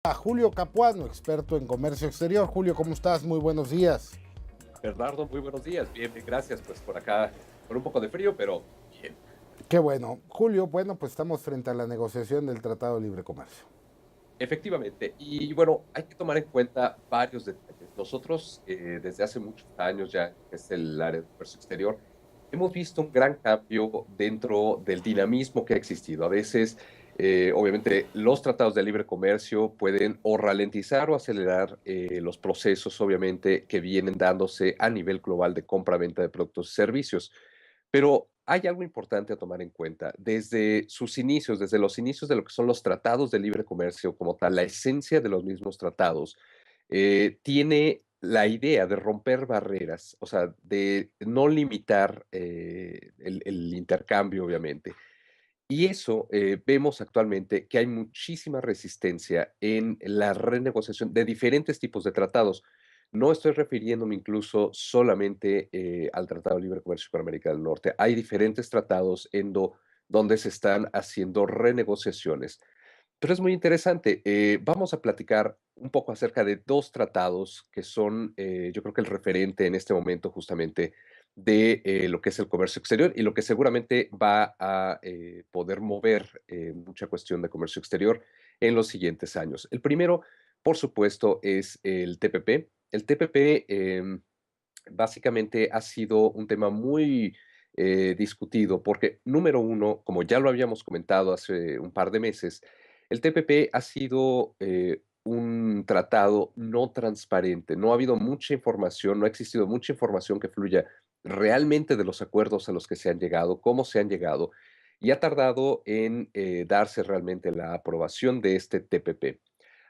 A Julio Capuano, experto en comercio exterior. Julio, ¿cómo estás? Muy buenos días. Bernardo, muy buenos días. Bien, bien, gracias. Pues por acá, con un poco de frío, pero bien. Qué bueno. Julio, bueno, pues estamos frente a la negociación del Tratado de Libre Comercio. Efectivamente. Y bueno, hay que tomar en cuenta varios detalles. Nosotros, desde hace muchos años ya, que es el área de comercio exterior, hemos visto un gran cambio dentro del dinamismo que ha existido. A veces, obviamente, los tratados de libre comercio pueden o ralentizar o acelerar los procesos, obviamente, que vienen dándose a nivel global de compra-venta de productos y servicios. Pero hay algo importante a tomar en cuenta. Desde sus inicios, desde los inicios de lo que son los tratados de libre comercio como tal, la esencia de los mismos tratados, tiene la idea de romper barreras, o sea, de no limitar el intercambio, obviamente. Y eso vemos actualmente que hay muchísima resistencia en la renegociación de diferentes tipos de tratados. No estoy refiriéndome incluso solamente al Tratado de Libre Comercio con América del Norte. Hay diferentes tratados donde se están haciendo renegociaciones. Pero es muy interesante. Vamos a platicar un poco acerca de dos tratados que son, yo creo que el referente en este momento justamente de lo que es el comercio exterior y lo que seguramente va a poder mover mucha cuestión de comercio exterior en los siguientes años. El primero, por supuesto, es el TPP. El TPP básicamente ha sido un tema muy discutido porque, número uno, como ya lo habíamos comentado hace un par de meses, el TPP ha sido un tratado no transparente. No ha habido mucha información, no ha existido mucha información que fluya realmente de los acuerdos a los que se han llegado, cómo se han llegado, y ha tardado en darse realmente la aprobación de este TPP.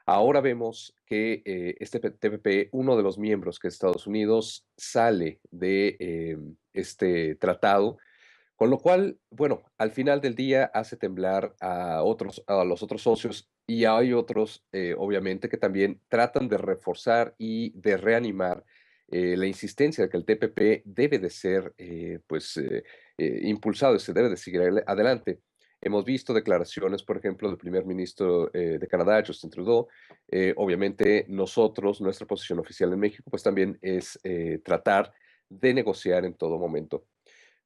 Ahora vemos que este TPP, uno de los miembros, que es Estados Unidos, sale de este tratado, con lo cual, bueno, al final del día hace temblar a los otros socios, y hay otros, obviamente, que también tratan de reforzar y de reanimar la insistencia de que el TPP debe de ser, impulsado y se debe de seguir adelante. Hemos visto declaraciones, por ejemplo, del primer ministro de Canadá, Justin Trudeau. Obviamente, nosotros, nuestra posición oficial en México, pues también es tratar de negociar en todo momento.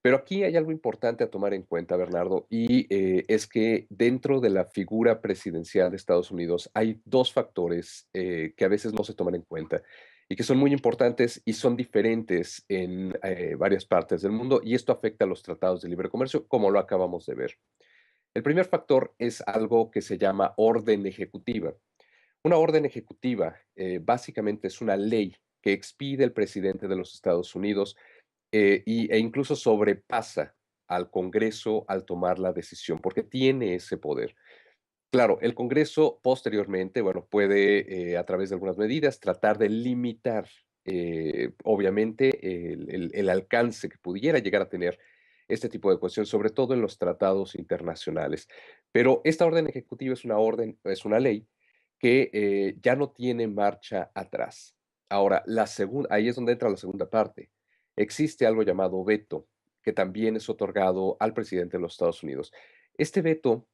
Pero aquí hay algo importante a tomar en cuenta, Bernardo, y es que dentro de la figura presidencial de Estados Unidos hay dos factores que a veces no se toman en cuenta y que son muy importantes y son diferentes en varias partes del mundo, y esto afecta a los tratados de libre comercio, como lo acabamos de ver. El primer factor es algo que se llama orden ejecutiva. Una orden ejecutiva básicamente es una ley que expide el presidente de los Estados Unidos e incluso sobrepasa al Congreso al tomar la decisión, porque tiene ese poder. Claro, el Congreso posteriormente, bueno, puede, a través de algunas medidas, tratar de limitar, obviamente, el alcance que pudiera llegar a tener este tipo de cuestiones, sobre todo en los tratados internacionales. Pero esta orden ejecutiva es una ley que ya no tiene marcha atrás. Ahora, ahí es donde entra la segunda parte. Existe algo llamado veto, que también es otorgado al presidente de los Estados Unidos. Este veto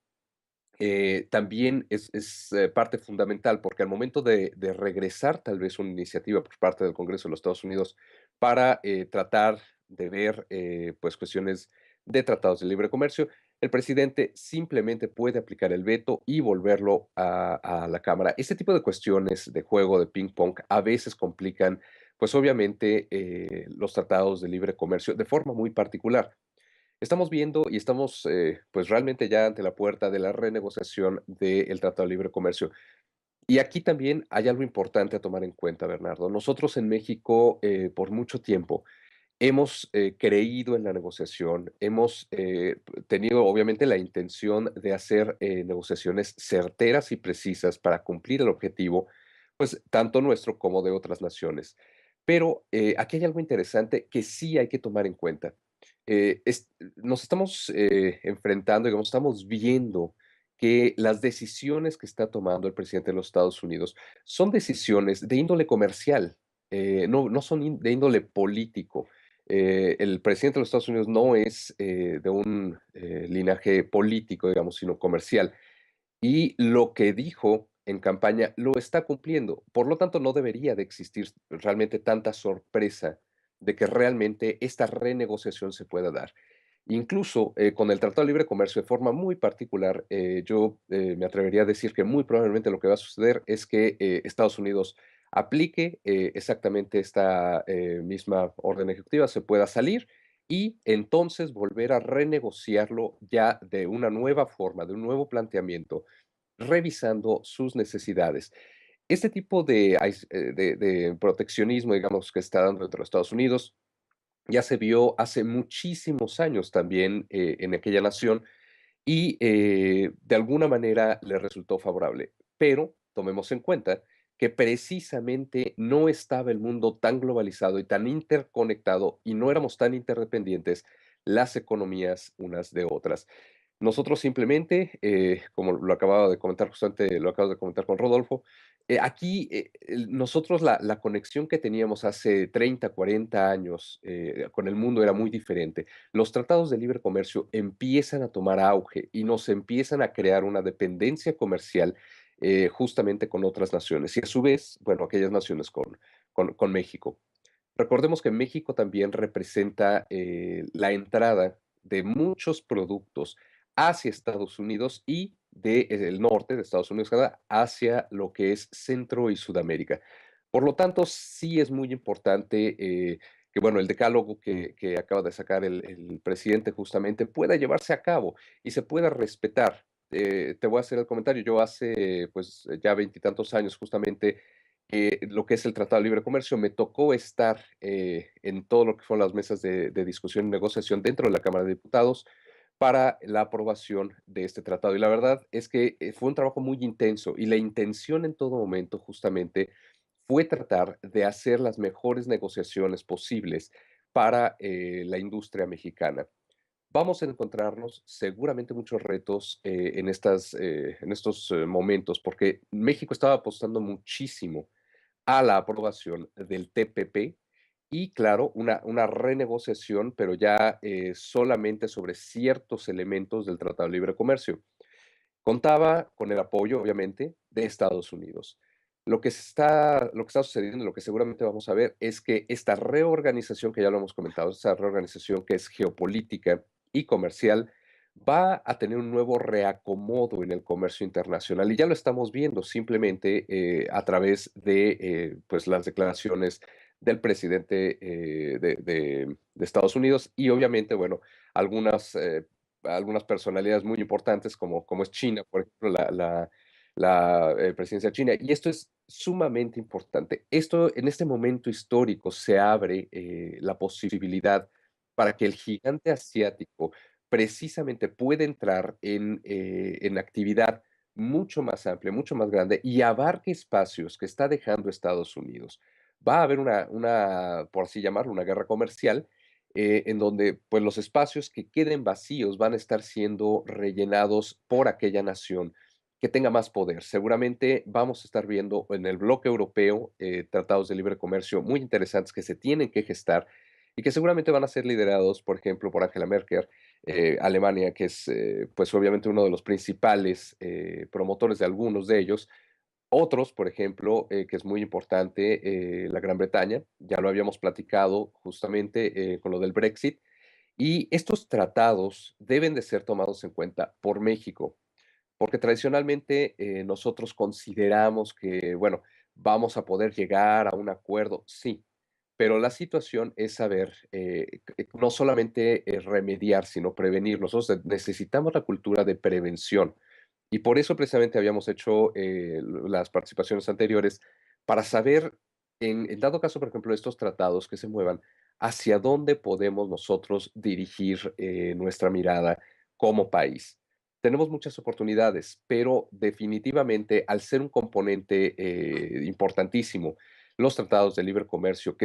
también es parte fundamental, porque al momento de regresar tal vez una iniciativa por parte del Congreso de los Estados Unidos para tratar de ver pues cuestiones de tratados de libre comercio, el presidente simplemente puede aplicar el veto y volverlo a la Cámara. Este tipo de cuestiones de juego de ping pong a veces complican, pues obviamente, los tratados de libre comercio de forma muy particular. Estamos viendo y estamos, pues, realmente ya ante la puerta de la renegociación del Tratado de Libre Comercio. Y aquí también hay algo importante a tomar en cuenta, Bernardo. Nosotros en México, por mucho tiempo, hemos creído en la negociación, hemos tenido obviamente la intención de hacer negociaciones certeras y precisas para cumplir el objetivo, pues tanto nuestro como de otras naciones. Pero aquí hay algo interesante que sí hay que tomar en cuenta. Nos estamos enfrentando, digamos, estamos viendo que las decisiones que está tomando el presidente de los Estados Unidos son decisiones de índole comercial, no son de índole político. El presidente de los Estados Unidos no es de un linaje político, digamos, sino comercial. Y lo que dijo en campaña, lo está cumpliendo. Por lo tanto, no debería de existir realmente tanta sorpresa de que realmente esta renegociación se pueda dar. Incluso, con el Tratado de Libre Comercio de forma muy particular, yo, me atrevería a decir que muy probablemente lo que va a suceder es que, Estados Unidos aplique, exactamente esta, misma orden ejecutiva, se pueda salir y entonces volver a renegociarlo ya de una nueva forma, de un nuevo planteamiento, revisando sus necesidades. Este tipo de de proteccionismo, digamos, que está dando entre los Estados Unidos, ya se vio hace muchísimos años también, en aquella nación y, de alguna manera le resultó favorable. Pero tomemos en cuenta que precisamente no estaba el mundo tan globalizado y tan interconectado, y no éramos tan interdependientes las economías unas de otras. Nosotros simplemente, como lo acababa de comentar justamente, lo acabo de comentar con Rodolfo, aquí, nosotros la conexión que teníamos hace 30, 40 años con el mundo era muy diferente. Los tratados de libre comercio empiezan a tomar auge y nos empiezan a crear una dependencia comercial justamente con otras naciones y a su vez, bueno, aquellas naciones con México. Recordemos que México también representa la entrada de muchos productos hacia Estados Unidos y del norte de Estados Unidos, Canadá, hacia lo que es Centro y Sudamérica. Por lo tanto, sí es muy importante que, bueno, el decálogo que acaba de sacar el presidente justamente pueda llevarse a cabo y se pueda respetar. Te voy a hacer el comentario. Yo hace, pues, ya veintitantos años justamente lo que es el Tratado de Libre Comercio, me tocó estar en todo lo que fueron las mesas de discusión y negociación dentro de la Cámara de Diputados para la aprobación de este tratado. Y la verdad es que fue un trabajo muy intenso y la intención en todo momento justamente fue tratar de hacer las mejores negociaciones posibles para la industria mexicana. Vamos a encontrarnos seguramente muchos retos en estos momentos, porque México estaba apostando muchísimo a la aprobación del TPP y, claro, una renegociación, pero ya solamente sobre ciertos elementos del Tratado de Libre Comercio. Contaba con el apoyo, obviamente, de Estados Unidos. Lo que está sucediendo, lo que seguramente vamos a ver, es que esta reorganización, que ya lo hemos comentado, esta reorganización que es geopolítica y comercial, va a tener un nuevo reacomodo en el comercio internacional. Y ya lo estamos viendo simplemente a través de pues las declaraciones del presidente de Estados Unidos y obviamente, bueno, algunas algunas personalidades muy importantes como es China, por ejemplo, la presidencia china. Y esto es sumamente importante. Esto, en este momento histórico, se abre la posibilidad para que el gigante asiático precisamente pueda entrar en actividad mucho más amplia, mucho más grande y abarque espacios que está dejando Estados Unidos. Va a haber por así llamarlo, una guerra comercial en donde pues los espacios que queden vacíos van a estar siendo rellenados por aquella nación que tenga más poder. Seguramente vamos a estar viendo en el bloque europeo tratados de libre comercio muy interesantes que se tienen que gestar y que seguramente van a ser liderados, por ejemplo, por Angela Merkel, Alemania, que es pues obviamente uno de los principales promotores de algunos de ellos, otros, por ejemplo, que es muy importante, la Gran Bretaña, ya lo habíamos platicado justamente con lo del Brexit, y estos tratados deben de ser tomados en cuenta por México, porque tradicionalmente nosotros consideramos que, bueno, vamos a poder llegar a un acuerdo, sí, pero la situación es saber no solamente remediar, sino prevenir. Nosotros necesitamos la cultura de prevención y por eso precisamente habíamos hecho las participaciones anteriores para saber, en dado caso, por ejemplo, estos tratados que se muevan, hacia dónde podemos nosotros dirigir nuestra mirada como país. Tenemos muchas oportunidades, pero definitivamente al ser un componente importantísimo, los tratados de libre comercio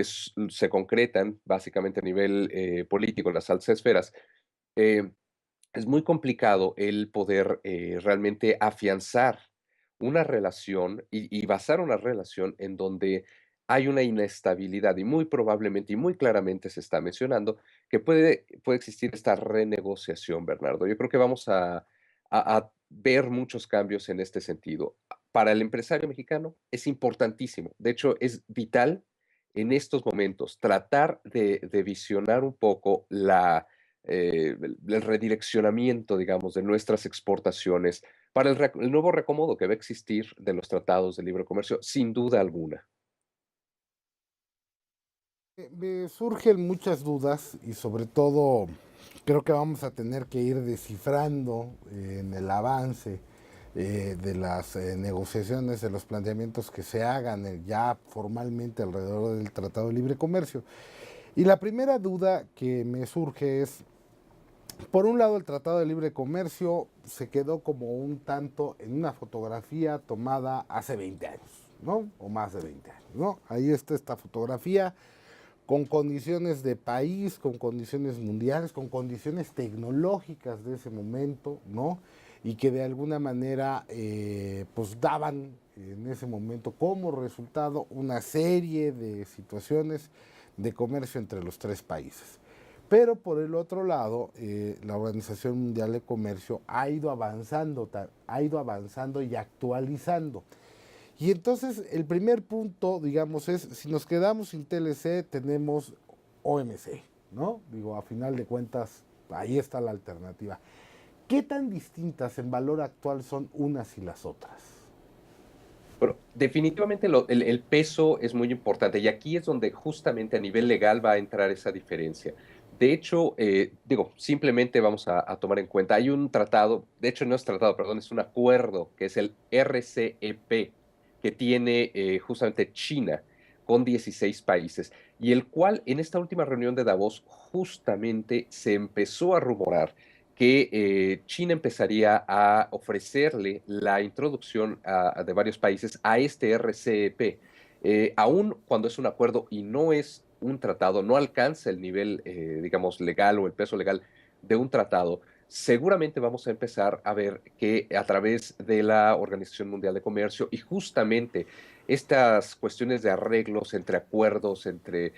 se concretan básicamente a nivel político en las altas esferas, eh, es muy complicado el poder realmente afianzar una relación y basar una relación en donde hay una inestabilidad y muy probablemente y muy claramente se está mencionando que puede existir esta renegociación, Bernardo. Yo creo que vamos a ver muchos cambios en este sentido. para el empresario mexicano es importantísimo. De hecho, es vital en estos momentos tratar de visionar un poco el redireccionamiento, digamos, de nuestras exportaciones para el nuevo reacomodo que va a existir de los tratados de libre comercio, sin duda alguna. Me surgen muchas dudas y sobre todo creo que vamos a tener que ir descifrando en el avance de las negociaciones, de los planteamientos que se hagan ya formalmente alrededor del Tratado de Libre Comercio. Y la primera duda que me surge es, por un lado, el Tratado de Libre Comercio se quedó como un tanto en una fotografía tomada hace 20 años, ¿no? O más de 20 años, ¿no? Ahí está esta fotografía con condiciones de país, con condiciones mundiales, con condiciones tecnológicas de ese momento, ¿no? Y que de alguna manera pues daban en ese momento como resultado una serie de situaciones de comercio entre los tres países. Pero por el otro lado, la Organización Mundial de Comercio ha ido avanzando y actualizando. Y entonces el primer punto, digamos, es si nos quedamos sin TLC, tenemos OMC, ¿no? Digo, a final de cuentas, ahí está la alternativa. ¿Qué tan distintas en valor actual son unas y las otras? Bueno, definitivamente el peso es muy importante y aquí es donde justamente a nivel legal va a entrar esa diferencia. De hecho, digo, simplemente vamos a tomar en cuenta, hay un tratado, de hecho no es tratado, perdón, es un acuerdo que es el RCEP que tiene justamente China con 16 países y el cual en esta última reunión de Davos justamente se empezó a rumorar que China empezaría a ofrecerle la introducción de varios países a este RCEP. Aún cuando es un acuerdo y no es un tratado, no alcanza el nivel, digamos, legal o el peso legal de un tratado, seguramente vamos a empezar a ver que a través de la Organización Mundial de Comercio y justamente estas cuestiones de arreglos entre acuerdos, entre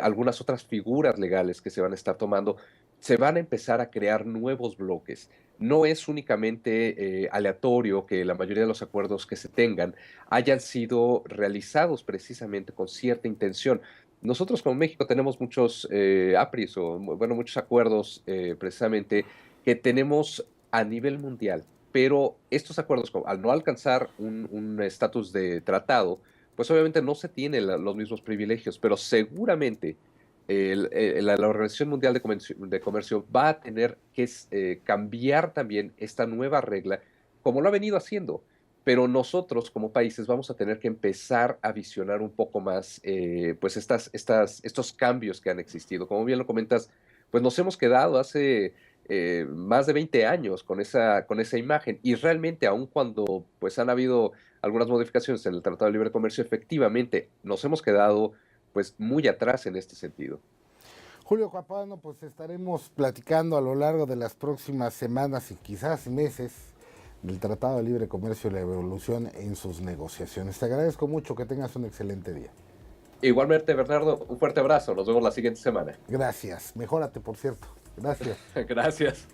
algunas otras figuras legales que se van a estar tomando, se van a empezar a crear nuevos bloques. No es únicamente aleatorio que la mayoría de los acuerdos que se tengan hayan sido realizados precisamente con cierta intención. Nosotros como México tenemos muchos APRIs o, bueno, muchos acuerdos precisamente que tenemos a nivel mundial, pero estos acuerdos, al no alcanzar un estatus de tratado, pues obviamente no se tienen los mismos privilegios, pero seguramente la Organización Mundial de Comercio va a tener que cambiar también esta nueva regla, como lo ha venido haciendo. Pero nosotros como países vamos a tener que empezar a visionar un poco más pues estos cambios que han existido. Como bien lo comentas, pues nos hemos quedado hace más de 20 años con esa imagen y realmente aun cuando pues han habido algunas modificaciones en el Tratado de Libre Comercio, efectivamente nos hemos quedado pues muy atrás en este sentido. Julio Capano, pues estaremos platicando a lo largo de las próximas semanas y quizás meses del Tratado de Libre Comercio y la evolución en sus negociaciones. Te agradezco mucho, que tengas un excelente día. Igualmente, Bernardo, un fuerte abrazo. Nos vemos la siguiente semana. Gracias. Mejórate, por cierto. Gracias. Gracias.